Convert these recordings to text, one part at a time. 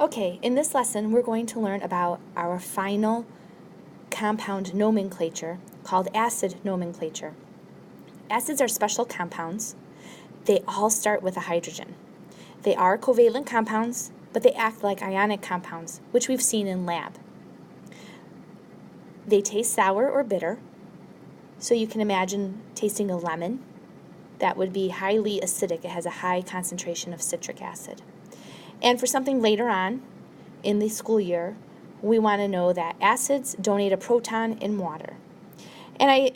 Okay, in this lesson we're going to learn about our final compound nomenclature called acid nomenclature. Acids are special compounds. They all start with a hydrogen. They are covalent compounds, but they act like ionic compounds, which we've seen in lab. They taste sour or bitter, so you can imagine tasting a lemon. That would be highly acidic. It has a high concentration of citric acid. And for something later on in the school year, we want to know that acids donate a proton in water. And I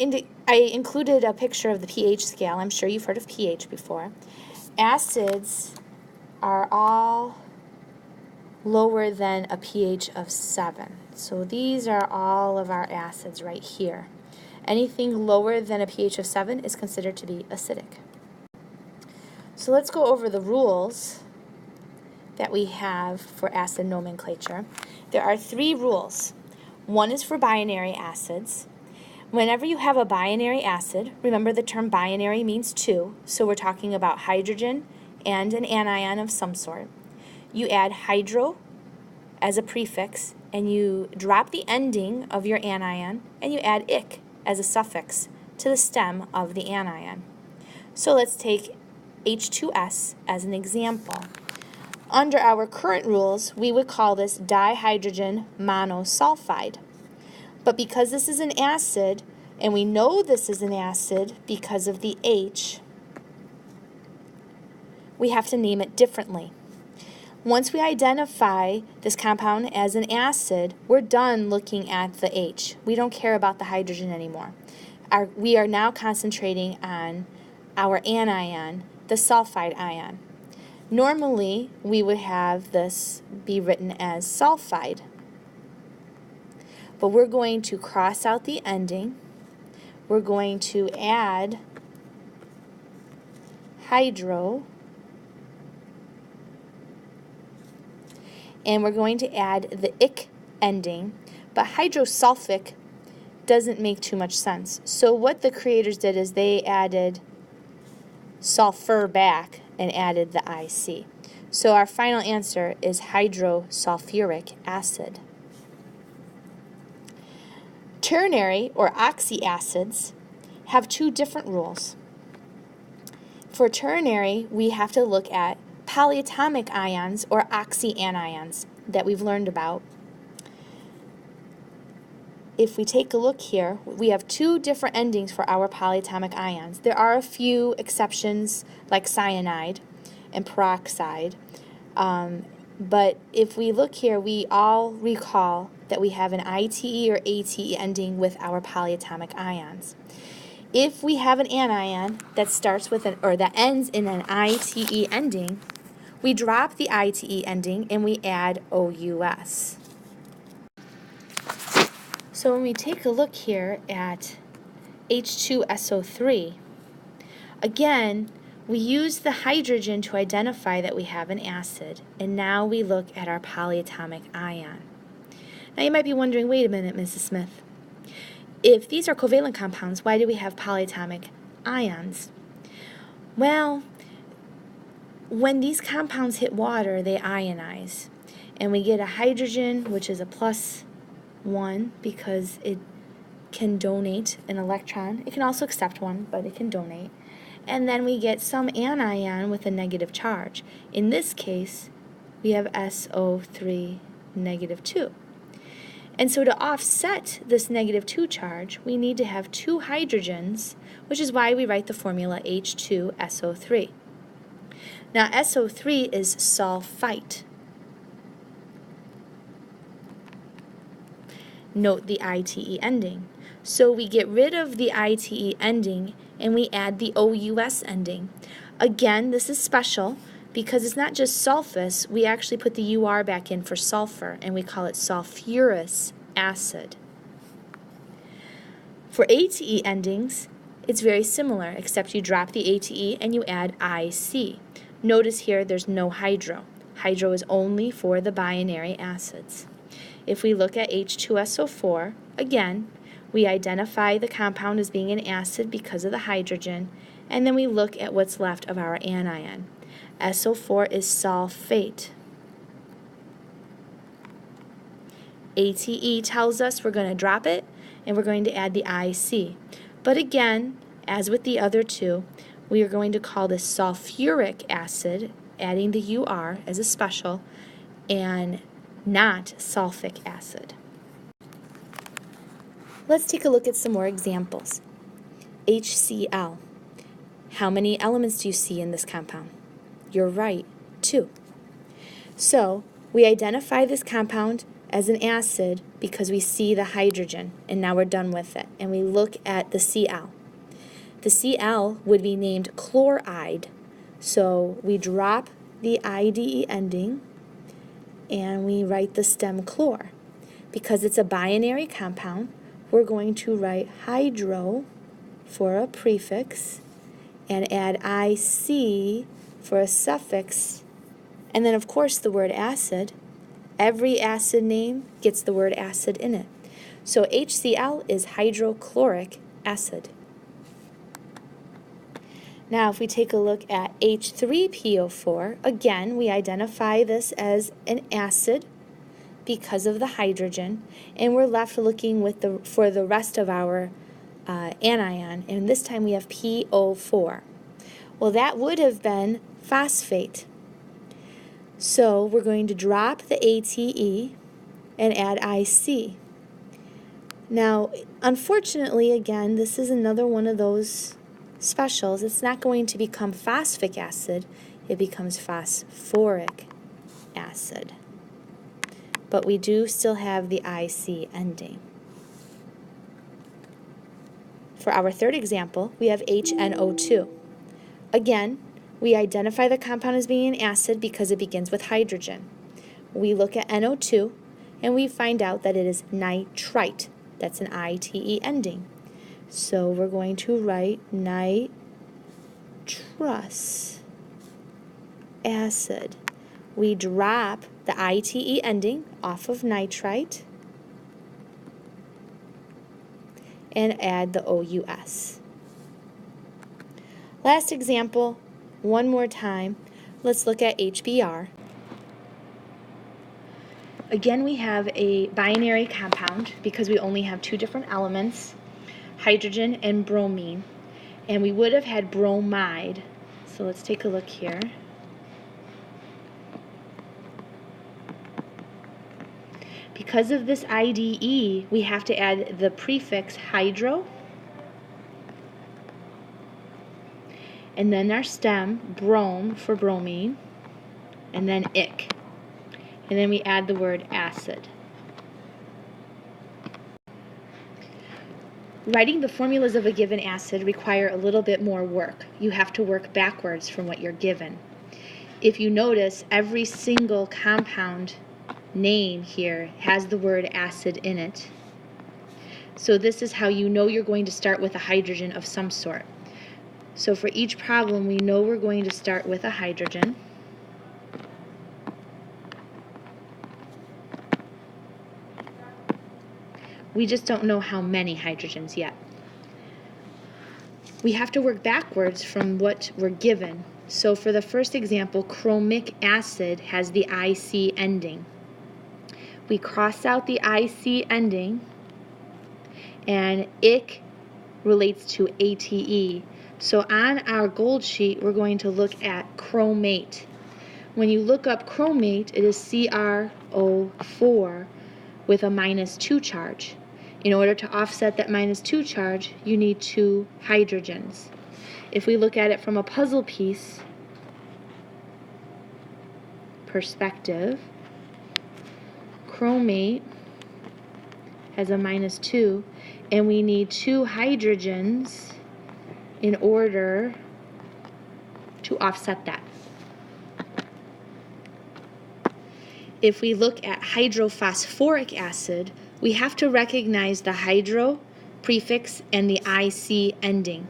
included a picture of the pH scale. I'm sure you've heard of pH before. Acids are all lower than a pH of 7. So these are all of our acids right here. Anything lower than a pH of 7 is considered to be acidic. So let's go over the rules that we have for acid nomenclature. There are 3 rules. One is for binary acids. Whenever you have a binary acid, remember the term binary means 2, so we're talking about hydrogen and an anion of some sort. You add hydro as a prefix, and you drop the ending of your anion, and you add ic as a suffix to the stem of the anion. So let's take H2S as an example. Under our current rules, we would call this dihydrogen monosulfide. But because this is an acid, and we know this is an acid because of the H, we have to name it differently. Once we identify this compound as an acid, we're done looking at the H. We don't care about the hydrogen anymore. We are now concentrating on our anion, the sulfide ion. Normally, we would have this be written as sulfide, but we're going to cross out the ending. We're going to add hydro, and we're going to add the ic ending, but hydrosulfic doesn't make too much sense. So what the creators did is they added sulfur back and added the IC. So our final answer is hydrosulfuric acid. Ternary or oxyacids have 2 different rules. For ternary, we have to look at polyatomic ions or oxyanions that we've learned about. If we take a look here, we have 2 different endings for our polyatomic ions. There are a few exceptions like cyanide and peroxide, but if we look here, we all recall that we have an ITE or ATE ending with our polyatomic ions. If we have an anion that starts with that ends in an ITE ending, we drop the ITE ending and we add OUS. So when we take a look here at H2SO3, again, we use the hydrogen to identify that we have an acid, and now we look at our polyatomic ion. Now you might be wondering, wait a minute, Mrs. Smith. If these are covalent compounds, why do we have polyatomic ions? Well, when these compounds hit water, they ionize, and we get a hydrogen, which is a +1 because it can donate an electron. It can also accept one, but it can donate. And then we get some anion with a negative charge. In this case, we have SO3 -2. And so to offset this -2 charge, we need to have 2 hydrogens, which is why we write the formula H2SO3. Now SO3 is sulfite. Note the ITE ending. So we get rid of the ITE ending and we add the OUS ending. Again, this is special because it's not just sulfus, we actually put the UR back in for sulfur and we call it sulfurous acid. For ATE endings, it's very similar except you drop the ATE and you add IC. Notice here there's no hydro. Hydro is only for the binary acids. If we look at H2SO4, again, we identify the compound as being an acid because of the hydrogen, and then we look at what's left of our anion. SO4 is sulfate. ATE tells us we're going to drop it, and we're going to add the IC. But again, as with the other two, we are going to call this sulfuric acid, adding the UR as a special, and not sulfic acid. Let's take a look at some more examples. HCl. How many elements do you see in this compound? You're right, 2. So we identify this compound as an acid because we see the hydrogen, and now we're done with it. And we look at the Cl. The Cl would be named chloride, so we drop the IDE ending and we write the stem chlor. Because it's a binary compound, we're going to write hydro for a prefix and add IC for a suffix, and then of course the word acid. Every acid name gets the word acid in it. So HCl is hydrochloric acid. Now if we take a look at H3PO4, again we identify this as an acid because of the hydrogen, and we're left looking for the rest of our anion, and this time we have PO4. Well, that would have been phosphate. So we're going to drop the ATE and add IC. Now, unfortunately, again, this is another one of those specials. It's not going to become phosphoric acid, it becomes phosphoric acid. But we do still have the IC ending. For our third example, we have HNO2. Again, we identify the compound as being an acid because it begins with hydrogen. We look at NO2 and we find out that it is nitrite. That's an ITE ending. So we're going to write nitrous acid. We drop the ITE ending off of nitrite and add the OUS. Last example, one more time, let's look at HBr. Again, we have a binary compound because we only have 2 different elements, hydrogen and bromine, and we would have had bromide. So let's take a look here. Because of this IDE, we have to add the prefix hydro, and then our stem, brome for bromine, and then ic. And then we add the word acid. Writing the formulas of a given acid require a little bit more work. You have to work backwards from what you're given. If you notice, every single compound name here has the word acid in it. So this is how you know you're going to start with a hydrogen of some sort. So for each problem, we know we're going to start with a hydrogen. We just don't know how many hydrogens yet. We have to work backwards from what we're given. So for the first example, chromic acid has the IC ending. We cross out the IC ending, and IC relates to ATE. So on our gold sheet, we're going to look at chromate. When you look up chromate, it is CrO4 with a -2 charge. In order to offset that -2 charge, you need 2 hydrogens. If we look at it from a puzzle piece perspective, chromate has a -2, and we need 2 hydrogens in order to offset that. If we look at hydrophosphoric acid, we have to recognize the hydro prefix and the IC ending.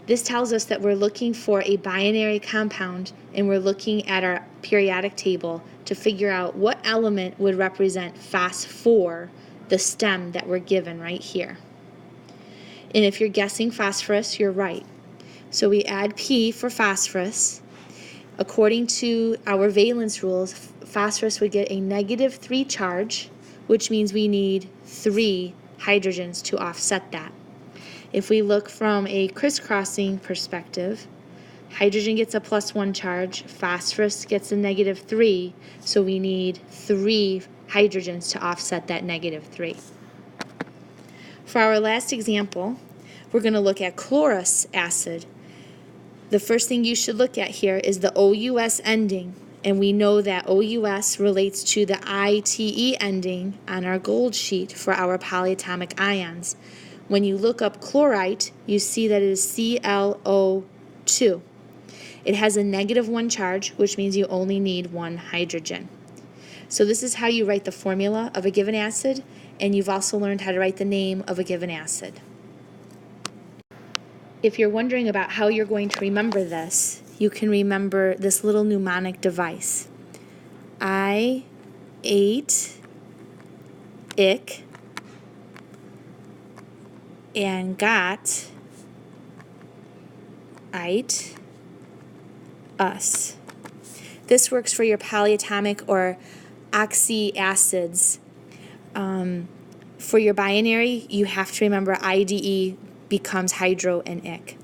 This tells us that we're looking for a binary compound, and we're looking at our periodic table to figure out what element would represent phosphor, the stem that we're given right here. And if you're guessing phosphorus, you're right. So we add P for phosphorus. According to our valence rules, phosphorus would get a -3 charge, which means we need 3 hydrogens to offset that. If we look from a crisscrossing perspective, hydrogen gets a +1 charge, phosphorus gets a -3, so we need 3 hydrogens to offset that -3. For our last example, we're going to look at chlorous acid. The first thing you should look at here is the OUS ending, and we know that OUS relates to the ITE ending on our gold sheet for our polyatomic ions. When you look up chlorite, you see that it is ClO2. It has a -1 charge, which means you only need 1 hydrogen. So this is how you write the formula of a given acid, and you've also learned how to write the name of a given acid. If you're wondering about how you're going to remember this, you can remember this little mnemonic device. I ate ick and got ite us. This works for your polyatomic or oxy acids. For your binary, you have to remember IDE becomes hydro and ick.